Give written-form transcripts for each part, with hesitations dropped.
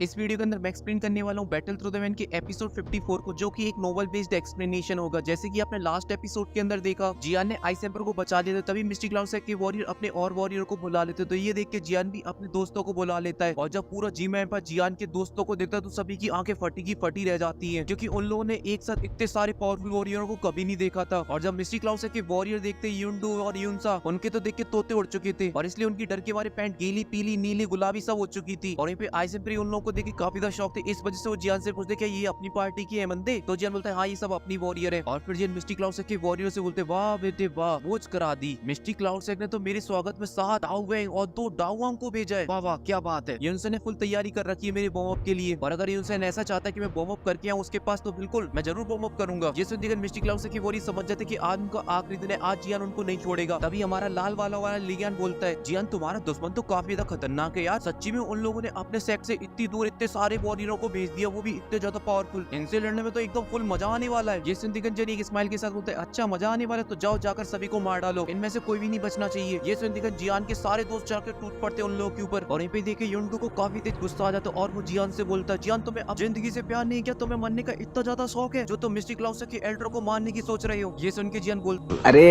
इस वीडियो के अंदर मैं एक्सप्लेन करने वाला हूँ बैटल थ्रू द मैन के एपिसोड 54 को, जो कि एक नोवेल बेस्ड एक्सप्लेनेशन होगा। जैसे कि आपने लास्ट एपिसोड के अंदर देखा, जियान ने आइस एम्पर को बचा लिया था, तभी मिस्टिक क्लाउड से के वॉरियर अपने और वॉरियर को बुला लेते। तो ये देख के जियान भी अपने दोस्तों को बुला लेता है, और जब पूरा जिम एम्पर जियान के दोस्तों को देखता है तो सभी की आंखें फटी की फटी रह जाती है, क्योंकि उन लोगों ने एक साथ इतने सारे पावरफुल वॉरियरों को कभी नहीं देखा था। और जब मिस्टिक क्लाउड से के वॉरियर देखते युंडू और युनसा, उनके तो देख के तोते उड़ चुके थे, और इसलिए उनकी डर के मारे पैंट गीली पीली नीली गुलाबी सब हो चुकी थी। और यहाँ पे आइस एम्पर उन लोगों को देख के काफी ज्यादा शौक थे, इस वजह से वो जियान से पूछते क्या ये अपनी पार्टी की है बंदे। तो जियान बोलता है हाँ ये सब अपनी वॉरियर है। और फिर जियान मिस्टिक क्लाउड से के वॉरियर से बोलते वाह बेटे वाह, मोज करा दी। मिस्टिक क्लाउड से ने तो मेरे स्वागत में 7 डाउवें और 2 डाउआंग को भेजा है। वाह वाह क्या बात है। युनसेन ने फुल तैयारी कर रखी है मेरे बॉम अप के लिए, और अगर युनसेन ऐसा चाहता है कि मैं बॉम अप करके आऊं उसके पास, तो बिल्कुल मैं जरूर बॉम अप करूंगा। ये सुनकर मिस्टिक क्लाउड से की वॉरियर समझ जाते कि आज उनका आखिरी दिन है, आज जियान उनको नहीं छोड़ेगा। तभी हमारा लाल वाला लियान बोलता है जियान तुम्हारा दुश्मन तो काफी ज्यादा खतरनाक है यार, सच्ची में उन लोगों ने अपने सेट से इतनी दूर इतने सारे वॉरियरों को भेज दिया, वो भी इतने ज्यादा पावरफुल। इनसे लड़ने में तो एकदम फुल मजा आने वाला है। ये सुनकर जन एक स्माइल के साथ बोलते हैं अच्छा मजा आने वाला है, तो जाओ जाकर सभी को मार डालो, इनमें से कोई भी नहीं बचना चाहिए। ये सुनकर जियान के सारे दोस्त जाकर टूट पड़ते उन लोगों के ऊपर, और यहीं पे देखे युंडू को काफी तेज गुस्सा आ जाता है, और वो जियान से बोलता है जियान तुम्हें अब जिंदगी से प्यार नहीं किया, तुम्हें मरने का इतना ज्यादा शौक है जो तुम मिस्टिक क्लाउड के एल्डर को मारने की सोच रहे हो। ये सुन के जियान बोलता अरे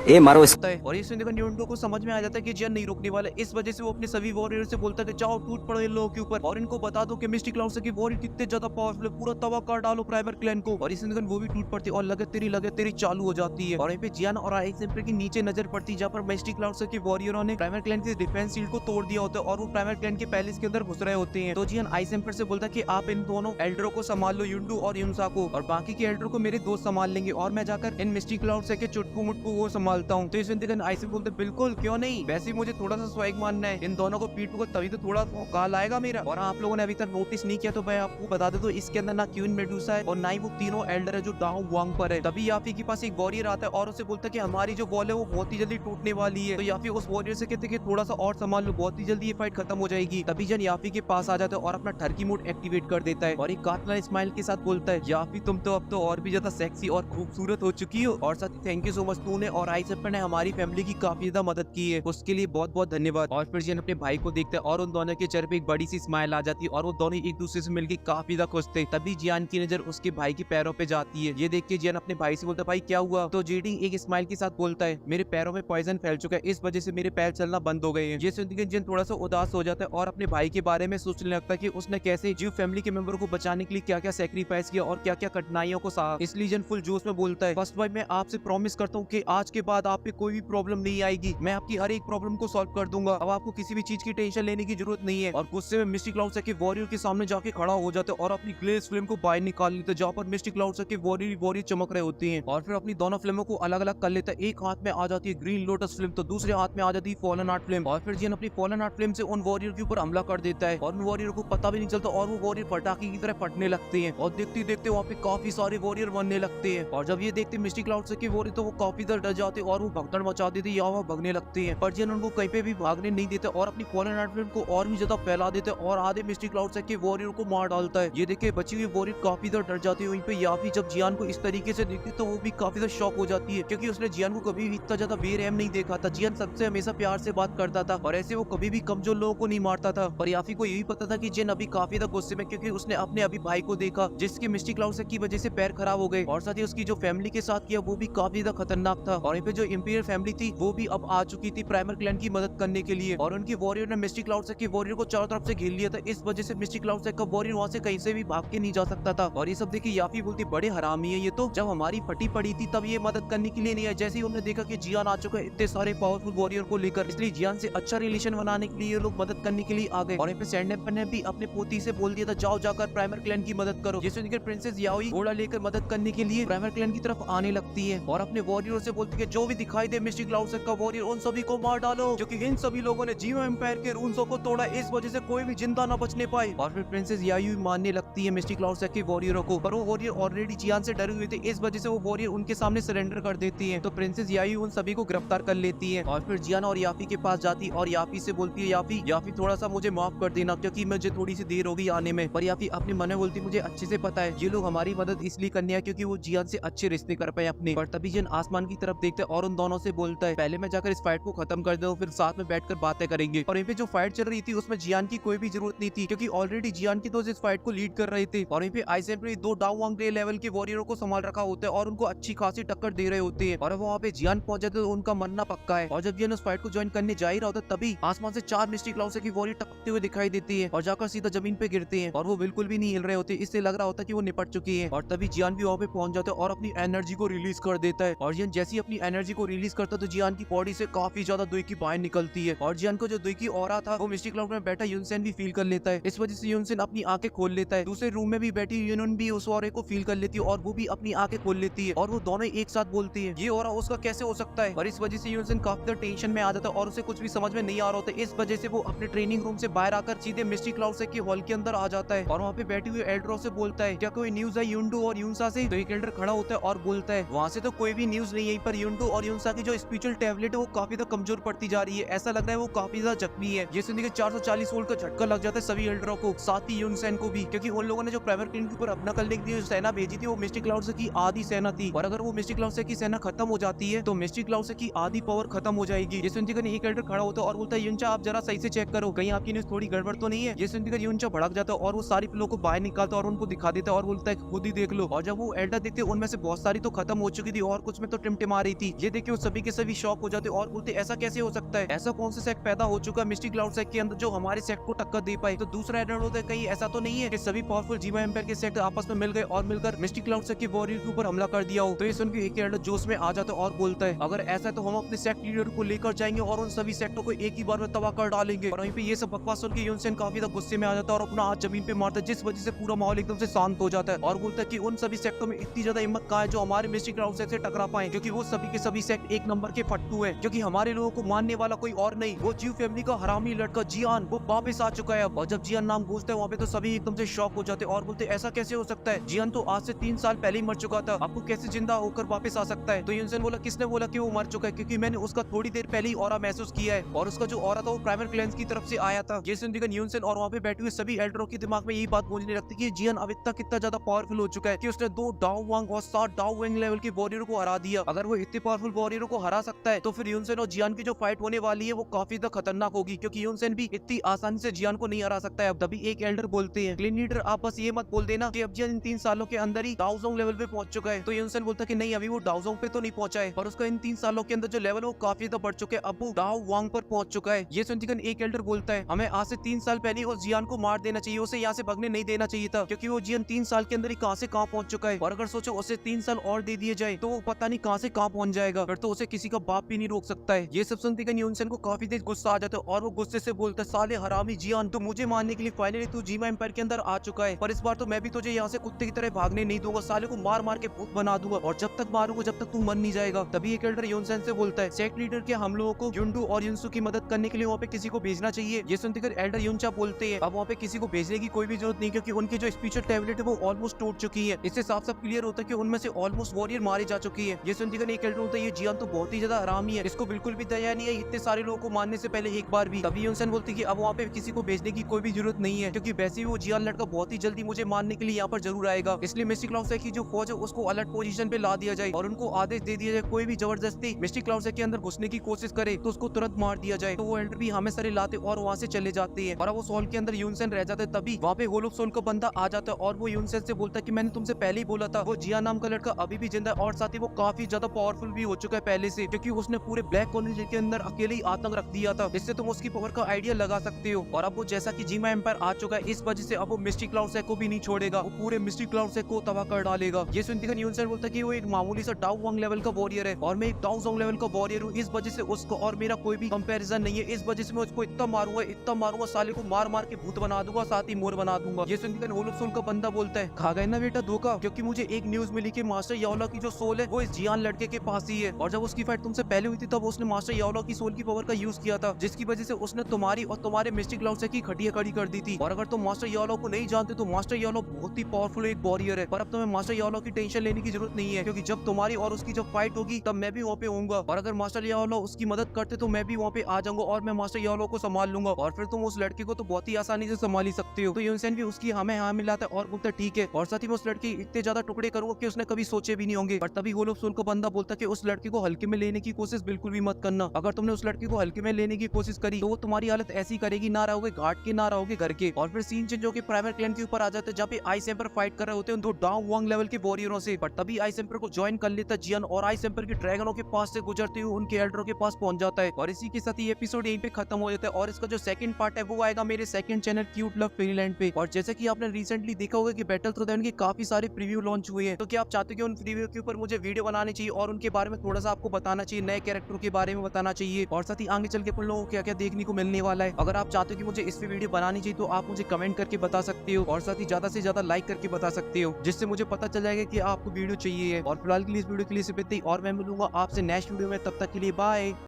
ए मारो इस है, और ये सुनकर युंडू को समझ में आ जाता है कि जियान नहीं रुकने वाला। इस वजह से वो अपने सभी वॉरियर से बोलता है कि जाओ टूट पड़ो इन लोगों के ऊपर, और इनको बता दो कि मिस्टिक क्लाउड के वॉरियर कितने ज्यादा पावरफुल है, पूरा तबाह कर डालो प्राइमर क्लैन को। और इस वो भी टूट पड़ती और लगे तेरी चालू हो जाती है। और यहीं पे जियान और आइस एम्पर की नीचे नजर पड़ती है, जहाँ पर मिस्टिक क्लाउड के वॉरियरों ने प्राइमर क्लैन के डिफेंस शील्ड को तोड़ दिया होता है, और वो प्राइमर क्लैन के पैलेस के अंदर घुस रहे होते हैं। तो जियान आइस एम्पर से बोलता है कि आप इन दोनों एल्डरों को संभाल लो, युंडू और युनसा को, और बाकी के एल्डरों को मेरे दोस्त संभाल लेंगे, और मैं जाकर इन मिस्टिक क्लाउड से के चुटकू मुटकू वो संभालता हूँ। तो इस आइस एम्पर बोलते बिल्कुल क्यों नहीं, वैसे ही मुझे थोड़ा सा स्वैग मानना है, इन दोनों को पीट को तभी तो थोड़ा काल आएगा मेरा। और आप लोगों ने अभी तक नोटिस नहीं किया तो मैं आपको बता दे, तो इसके अंदर ना क्वीन मेडुसा है और ना ही वो तीनों एल्डर है जो डाउ वांग पर है। तभी याफी के पास एक वॉरियर आता है और उसे बोलता है कि हमारी जो वॉल है वो बहुत ही जल्दी टूटने वाली है। तो याफी उस वॉरियर से कहते हैं कि थोड़ा सा और संभाल लो, बहुत ही जल्दी ये फाइट खत्म हो जाएगी। तभी जन याफी के पास आ जाता है और अपना टर्की मोड एक्टिवेट कर देता है, और एक कातला स्माइल के साथ बोलता है याफी तुम तो अब तो और भी ज्यादा सेक्सी और खूबसूरत हो चुकी हो, और साथ ही थैंक यू सो मच, तूने और आइस एम्पर ने हमारी फैमिली की काफी ज्यादा मदद की है, उसके लिए बहुत बहुत धन्यवाद। और फिर जन अपने भाई को देखते हैं और उन दोनों के चेहरे पे एक बड़ी सी स्माइल आ जाती है, और वो दोनों एक दूसरे से मिलकर काफी ज्यादा खुश थे। तभी जियान की नजर उसके भाई के पैरों पे जाती है। ये देख के जियान अपने भाई से बोलता है भाई क्या हुआ। तो जेडी एक स्माइल के साथ बोलता है मेरे पैरों में पॉइजन फैल चुका है, इस वजह से मेरे पैर चलना बंद हो गए हैं। ये सुनकर जियान थोड़ा सा उदास हो जाता है और अपने भाई के बारे में सोचने लगता है कि उसने कैसे जीव फैमिली के मेंबर को बचाने के लिए क्या क्या सेक्रीफाइस किया और क्या क्या कठिनाइयों को सहा। इसलिए जियान फुल जोश में बोलता है फर्स्ट भाई मैं आपसे प्रॉमिस करता हूँ कि आज के बाद आप पे कोई भी प्रॉब्लम नहीं आएगी, मैं आपकी हर एक प्रॉब्लम को सॉल्व कर दूंगा, अब आपको किसी भी चीज की टेंशन लेने की जरूरत नहीं है। और गुस्से में मिस्टिक क्लाउड के वॉरियर के सामने जाके खड़ा हो जाते और अपनी ग्लेस फ्लेम को बाहर निकाल लेते, जहाँ पर मिस्टिक क्लाउड के वॉरियर चमक रहे होते हैं। और फिर अपनी दोनों फिल्मों को अलग अलग कर लेता है, एक हाथ में आ जाती है ग्रीन लोटस फ्लेम, तो दूसरे हाथ में आ जाती है फॉलन आर्ट फ्लेम। और फिर जिन अपनी फॉलन आर्ट फ्लेम से उन वॉरियर के ऊपर हमला कर देता है, और उन वॉरियर को पता भी नहीं चलता, और वो वॉरियर पटाखे की तरह फटने लगते हैं, और देखते देखते वहाँ पे काफी सारे वॉरियर बनने लगते हैं। और जब ये देखते मिस्टिक क्लाउड के वॉरियर तो वो काफी डर जाते और वो भगदड़ मचा देते या वो भगने लगते हैं, पर जिन उनको कहीं पे भी भागने नहीं देते और अपनी फॉलन आर्ट फ्लेम को और भी ज्यादा फैला देते और आधे मिस्टिक क्लाउड के वॉरियर को मार डालता है। ये देखे बची हुई वॉरियर काफी ज्यादा डर जाती है। वहीं पे याफी जब जियान को इस तरीके से देखती तो वो भी काफी ज्यादा शॉक हो जाती है, क्योंकि उसने जियान को कभी भी इतना ज्यादा बेरहम नहीं देखा था। जियान सबसे हमेशा प्यार से बात करता था, और ऐसे वो कभी भी कमजोर लोगों को नहीं मारता था। पर याफी को यही पता था कि जिन अभी काफी ज्यादा गुस्से में, क्योंकि उसने अपने अभी भाई को देखा जिसके मिस्टिक क्लाउड की वजह से पैर खराब हो गए, और साथ ही उसकी जो फैमिली के साथ किया वो भी काफी ज्यादा खतरनाक था। और यहाँ पे जो इंपीरियल फैमिली थी वो भी अब आ चुकी थी प्राइमर क्लैन की मदद करने के लिए, और उनके वॉरियर ने मिस्टिक क्लाउड के वॉरियर को चारों तरफ से घेर लिया था। इस वजह से मिस्टिक क्लाउड का वॉरियर वहाँ से कहीं से भी भाग के नहीं जा सकता था। और ये सब देखिए याफी बोलती बड़े हरामी है ये तो, जब हमारी फटी पड़ी थी तब ये मदद करने के लिए नहीं है, जैसे ही उन्होंने देखा कि जियान आ चुका है इतने सारे पावरफुल वॉरियर को लेकर, इसलिए जियान से अच्छा रिलेशन बनाने के लिए ये लोग मदद करने के लिए आ गए। और यहाँ पे सैंडएम्पर ने भी अपने पोती से बोल दिया था जाओ जाकर प्राइमर क्लैन की मदद करो। जिससे लेकर प्रिंसेस याओई घोड़ा लेकर मदद करने के लिए प्राइमर क्लैन की तरफ आने लगती है, और अपने वॉरियर से बोलती है जो भी दिखाई दे मिस्टिक क्लाउड का वॉरियर उन सभी को मार डालो, क्योंकि इन सभी लोगों ने जियो एम्पायर के रूल्स को तोड़ा, इस वजह से कोई भी जिंदा न बचने पाए। और फिर प्रिंसेस याओई मानने लगती है मिस्टिक क्लाउड के वॉरियरों को, पर वो वॉरियर ऑलरेडी जियान से डरे हुए थे, इस वजह से वो वॉरियर उनके सामने सरेंडर कर देती है। तो प्रिंसेस याओई उन सभी को गिरफ्तार कर लेती है, और फिर जियान और याफी के पास जाती और याफी से बोलती है याफी थोड़ा सा मुझे माफ कर देना, क्योंकि मुझे थोड़ी सी देर हो गई आने में। पर याफी अपने मन में बोलती मुझे अच्छे से पता है ये लोग हमारी मदद इसलिए करने हैं क्योंकि वो जियान से अच्छे रिश्ते कर पाए अपने। पर तभी जियान आसमान की तरफ देखते और उन दोनों से बोलता है पहले मैं जाकर इस फाइट को खत्म कर दूं, फिर साथ में बैठकर बातें करेंगे। और यहाँ पे जो फाइट चल रही थी उसमें जियान की कोई भी जरूरत नहीं थी, क्योंकि कि ऑलरेडी जियान की दोस्त इस फाइट को लीड कर रहे थे और वहीं पे आइसेन ने दो डाउ वांग डे लेवल के वॉरियरों को संभाल रखा होता है और उनको अच्छी खासी टक्कर दे रहे होते हैं और वहाँ पे जियान पहुंच जाते तो उनका मरना पक्का है। और जब जियान उस फाइट को ज्वाइन करने जा ही रहा होता है तभी आसमान से 4 मिस्टी क्लाउड की वॉरियर टपकते हुए दिखाई देती है और जाकर सीधा जमीन पे गिरते हैं और वो बिल्कुल भी नहीं हिल रहे होते। इससे लग रहा होता है कि वो निपट चुकी है और तभी जियान भी वहाँ पे पहुंच जाता है और अपनी एनर्जी को रिलीज कर देता है और जियान जैसी अपनी एनर्जी को रिलीज करता है तो जियान की बॉडी से काफी ज्यादा दुई की बाहर निकलती है और जियान को जो दुई की ऑरा था वो मिस्टी क्लाउड में बैठा यूनसेन भी फील कर लेता है। इस वजह से यूनसेन अपनी आंखें खोल लेता है। दूसरे रूम में भी बैठी यूनन भी उस ऑरे को फील कर लेती है और वो भी अपनी आंखें खोल लेती है और वो दोनों एक साथ बोलती है ये ऑरा उसका कैसे हो सकता है। और इस वजह से यूनसेन काफी टेंशन में आ जाता है और उसे कुछ भी समझ में नहीं आ रहा होता। इस वजह से वो अपने ट्रेनिंग रूम से बाहर आकर सीधे मिस्टी क्लाउड से के हॉल के अंदर आ जाता है और वहाँ पे बैठी हुई एल्ड्रो से बोलता है क्या कोई न्यूज है यूंडू और यूनसा से। तो एक एल्डर खड़ा होता है और बोलता है वहाँ से तो कोई भी न्यूज नहीं है, पर यूंडू और यूनसा की जो स्पिरिचुअल टैबलेट है वो काफी ज्यादा कमजोर पड़ती जा रही है। ऐसा लग रहा है वो काफी ज्यादा जख्मी है। ये सुन के 440 वोल्ट का झटका लग जाता है सभी एल्डरों को, साथ ही यूनसेन को भी, क्योंकि उन लोगों ने जो प्राइवेट क्लिनिक के ऊपर अपना करने के लिए सेना भेजी थी वो मिस्टी क्लाउड की आधी सेना थी और अगर वो मिस्टी क्लाउड की सेना खत्म हो जाती है तो मिस्टी क्लाउड की आधी पावर खत्म हो जाएगी। ये सुनकर एक एल्डर खड़ा होता है और बोलता है यूनचा आप जरा सही से चेक करो कहीं आपकी न्यूज थोड़ी गड़बड़ तो नहीं है। ये सुनकर यूनचा भड़क जाता है और वो सारी पिलों को बाहर निकालता है और उनको दिखा देता है और बोलता है खुद ही देख लो। और जब वो एल्डर देखते उनमें से बहुत सारी तो खत्म हो चुकी थी और कुछ में तो टिमटिमा रही थी। ये देखिए वो सभी के सभी शॉक हो जाते और बोलते ऐसा कैसे हो सकता है, ऐसा कौन सा सेक्ट पैदा हो चुका है मिस्टी क्लाउड सेक्ट के अंदर जो हमारे सेक्ट को टक्कर दे पाए। तो दूसरा एल्डर होता है कहीं ऐसा तो नहीं है कि सभी पावरफुल जीवा एम्पायर के सेक्ट आपस में मिल गए और मिलकर मिस्टी क्लाउड सेक्ट के वॉरियर के ऊपर हमला कर दिया हो। तो ये सुन के एक एल्डर जोश में आ जाता है और बोलता है अगर ऐसा है तो हम अपने सेक्ट लीडर को लेकर जाएंगे और उन सभी सेक्टों को एक ही बार में तबाह कर डालेंगे। और वहीं पे ये सब बकवास सुन के यूनसेन काफी ज्यादा गुस्से में आ जाता है और अपना हाथ जमीन पे मारता है जिस वजह से पूरा माहौल एकदम से शांत हो जाता है और बोलता है कि उन सभी सेक्टों में इतनी ज्यादा हिम्मत कहाँ है जो हमारे मिस्टी क्लाउड सेक्ट से टकरा पाए, क्योंकि वो सभी के सभी सेक्ट एक नंबर के फट्टू है, क्योंकि हमारे लोगों को मानने वाला कोई और नहीं, वो जीव फैमिली का हरामी लड़का जियान वो वापस आ चुका है। और जब जियान नाम गूंजता है वहाँ पे तो सभी एकदम से शॉक हो जाते हैं और बोलते ऐसा कैसे हो सकता है, जियान तो आज से 3 साल पहले ही मर चुका था, आपको कैसे जिंदा होकर वापस आ सकता है। तो यूनसेन बोला किसने बोला कि वो मर चुका है, क्योंकि मैंने उसका थोड़ी देर पहले ही ऑरा महसूस किया है और उसका जो ऑरा था वो प्राइमर क्लेंस की तरफ से आया था। ये सुनकर यूनसेन और वहाँ पे बैठे हुए सभी एल्डरों के दिमाग में यही बात गूंजने लगती है कि जियान अब इतना कितना ज्यादा पावरफुल हो चुका है कि उसने 2 डाउ वांग और 7 डाउ वांग लेवल के वॉरियर को हरा दिया। अगर वो इतने पावरफुल वॉरियरों को हरा सकता है तो फिर यूनसेन और जियान की जो फाइट होने वाली है वो काफी ज्यादा खतरनाक होगी, क्योंकि यूनसेन भी इतनी आसानी से जियान को नहीं हरा सकता है। अब तभी एक एल्डर बोलते हैं क्लीन लीडर आप बस ये मत बोल देना कि अब जियान इन 3 सालों के अंदर ही डाउजोंग लेवल पे पहुंच चुका है। तो यूनसेन बोलता है कि नहीं अभी वो डाउजोंग पे तो नहीं पहुंचा है और उसका इन 3 सालों के अंदर जो लेवल वो काफी ज्यादा बढ़ चुके हैं, अब वो डाउ वांग पर पहुंच चुका है। ये सुनकर एक एल्डर बोलता है हमें आज से 3 साल पहले उस जियान को मार देना चाहिए, उसे यहाँ से भगने नहीं देना चाहिए था, क्योंकि वो जियान 3 साल के अंदर ही कहाँ से कहाँ पहुंच चुका है और अगर सोचो उसे 3 साल और दे दिए जाए तो वो पता नहीं कहाँ से कहाँ पहुंच जाएगा, फिर तो उसे किसी का बाप भी नहीं रोक सकता है। ये सब सुनते यूनसेन को काफी तेज गुस्सा आ जाता है और वो गुस्से से बोलता है साले हरामी जियान तो मुझे मारने के लिए फाइनली तू जीवा एम्पायर के अंदर आ चुका है, पर इस बार तो मैं भी तुझे यहाँ से कुत्ते की तरह भागने नहीं दूंगा, साले को मार मार के भूत बना दूंगा और जब तक मारूंगा जब तक तू मर नहीं जाएगा। तभी एक एल्डर यूनसेन से बोलता है सेक्ट लीडर के हम लोगों को युंडू और युनसु की मदद करने के लिए वहाँ पे किसी को भेजना चाहिए। ये सुनते एल्डर यूनचा बोलते हैं अब वहाँ पे किसी को भेजने की कोई भी जरूरत नहीं, क्योंकि उनकी जो स्पिरिचुअल टैबलेट है वो ऑलमोस्ट टूट चुकी है। इससे साफ साफ क्लियर होता है कि उनमें से ऑलमोस्ट वॉरियर मारी जा चुकी है। ये सुनते एक एल्डर होता है ये जियान तो बहुत ही ज्यादा हरामी है, इसको बिल्कुल भी दया नहीं है इतने सारे लोगों को मारने से पहले एक बार भी। तभी यूनसेन बोलती है कि अब वहाँ पे किसी को भेजने की कोई भी जरूरत नहीं है, क्योंकि वैसे ही वो जियान लड़का बहुत ही जल्दी मुझे मारने के लिए यहाँ पर जरूर आएगा, इसलिए मिस्टी क्लाउड सेक्ट की जो फौज है उसको अलर्ट पोजीशन पे ला दिया जाए और उनको आदेश दे दिया जाए कोई भी जबरदस्ती मिस्टी क्लाउड सेक्ट के अंदर घुसने की कोशिश करे तो उसको तुरंत मार दिया जाए। तो वो एल्डर भी हमें सारे लाते और वहाँ से चले जाते हैं और वो सोल के अंदर यूनसेन रह जाते तभी वहाँ पे होल ऑफ सोल का बंदा आ जाता है और वो यूनसेन से बोलता है कि मैंने तुमसे पहले ही बोला था वो जिया नाम का लड़का अभी भी जिंदा है और साथ ही वो काफी ज्यादा पावरफुल भी हो चुका है पहले से, क्योंकि उसने पूरे ब्लैक कॉर्नर के अंदर अकेले ही आतंक रख दिया था, जिससे तुम उसकी पावर का आइडिया लगा सकते हो। और अब वो जैसा कि जीमा एम्पायर आ चुका है इस वजह से अब वो मिस्टी क्लाउड सेक्ट को भी नहीं छोड़ेगा, वो पूरे मिस्टी क्लाउड सेक्ट को तबाह कर डालेगा। ये सुनकर यूनसेन बोलता है कि वो एक मामूली सा डाउ वांग लेवल का वॉरियर है और मैं एक डाउ जोंग लेवल का वॉरियर हूँ, इस वजह से उसको और मेरा कोई भी कंपैरिजन नहीं है, इस वजह से मैं उसको इतना मारूंगा साले को मार मार के भूत बना दूंगा, साथ ही मोर बना दूंगा। ये सुनकर होल ऑफ सोल का बंदा बोलता है खा गए ना बेटा धोखा, क्योंकि मुझे एक न्यूज मिली कि मास्टर याओला की जो सोल है वो इस जियान लड़के के पास ही है और जब उसकी फाइट तुमसे पहले हुई थी तब उसने मास्टर याओला की सोल की पावर का यूज किया था, जिसकी वजह से उसने तुम्हारी और तुम्हारे मिस्टी क्लाउड सेक्ट की खटिया खड़ी कर दी थी। और अगर तुम मास्टर याओला को नहीं जानते तो मास्टर याओला बहुत ही पावरफुल एक वॉरियर है, पर अब तुम्हें मास्टर याओला की टेंशन लेने की जरूरत नहीं है, क्योंकि जब तुम्हारी और उसकी जब फाइट होगी तब मैं भी वहाँ पे होऊंगा और अगर मास्टर याओला उसकी मदद करते तो मैं भी वहाँ पे आ जाऊंगा और मैं मास्टर याओला को संभाल लूंगा और फिर तुम उस लड़के को तो बहुत ही आसानी से संभाल ही सकते हो। तो यूनसेन भी उसकी हमें हाँ मिलाता है और बोलता है ठीक है, और साथ ही मैं उस लड़के इतने ज्यादा टुकड़े करूंगा कि उसने कभी सोचे भी नहीं होंगे। पर तभी होल ऑफ सोल का बंदा बोलता है कि उस लड़के को हल्के में लेने की कोशिश बिल्कुल भी मत करना, अगर तुमने उस लड़के को हल्के में लेने की कोशिश करी तो वो तुम्हारी हालत ऐसी करेगी ना रहोगे घाट के ना रहोगे के घर के। और फिर सीन चेंज होकर प्राइमरी क्लैन के ऊपर आ जाते हैं, जहाँ पे आइस एम्पर फाइट कर रहे होते हैं दो डाउन वांग लेवल के वॉरियरों से। बट तभी आइस एम्पर को ज्वाइन कर लेता जियन और आइस एम्पर के ड्रैगनों के पास से गुजरते हुए उनके एल्डरों के पास पहुंच जाता है। और इसी के साथ ये एपिसोड यहीं पे खत्म हो जाता है। और इसका जो सेकंड पार्ट है वो आएगा मेरे second channel cute love Fairyland पे। और जैसे कि आपने रिसेंटली देखा होगा कि बैटल थ्रू द एंड के काफी सारे प्रीव्यू लॉन्च हुए हैं, तो क्या आप चाहते हो कि उन प्रीव्यू के ऊपर मुझे वीडियो बनानी चाहिए और उनके बारे में थोड़ा सा आपको बताना चाहिए, नए कैरेक्टरों के बारे में बताना चाहिए, और साथ ही आगे चल के अपन लोगों को क्या क्या देखने को मिलने वाला है। अगर आप चाहते हो कि मुझे इस पे वीडियो बनानी चाहिए तो आप मुझे कमेंट करके बता सकते हो, और साथ ही ज्यादा से ज्यादा लाइक करके बता सकते हो, जिससे मुझे पता चल जाएगा कि आपको वीडियो चाहिए है। और फिलहाल के लिए इस वीडियो के लिए सिर्फ इतना ही, और मैं मिलूंगा आपसे नेक्स्ट वीडियो में। तब तक के लिए बाय।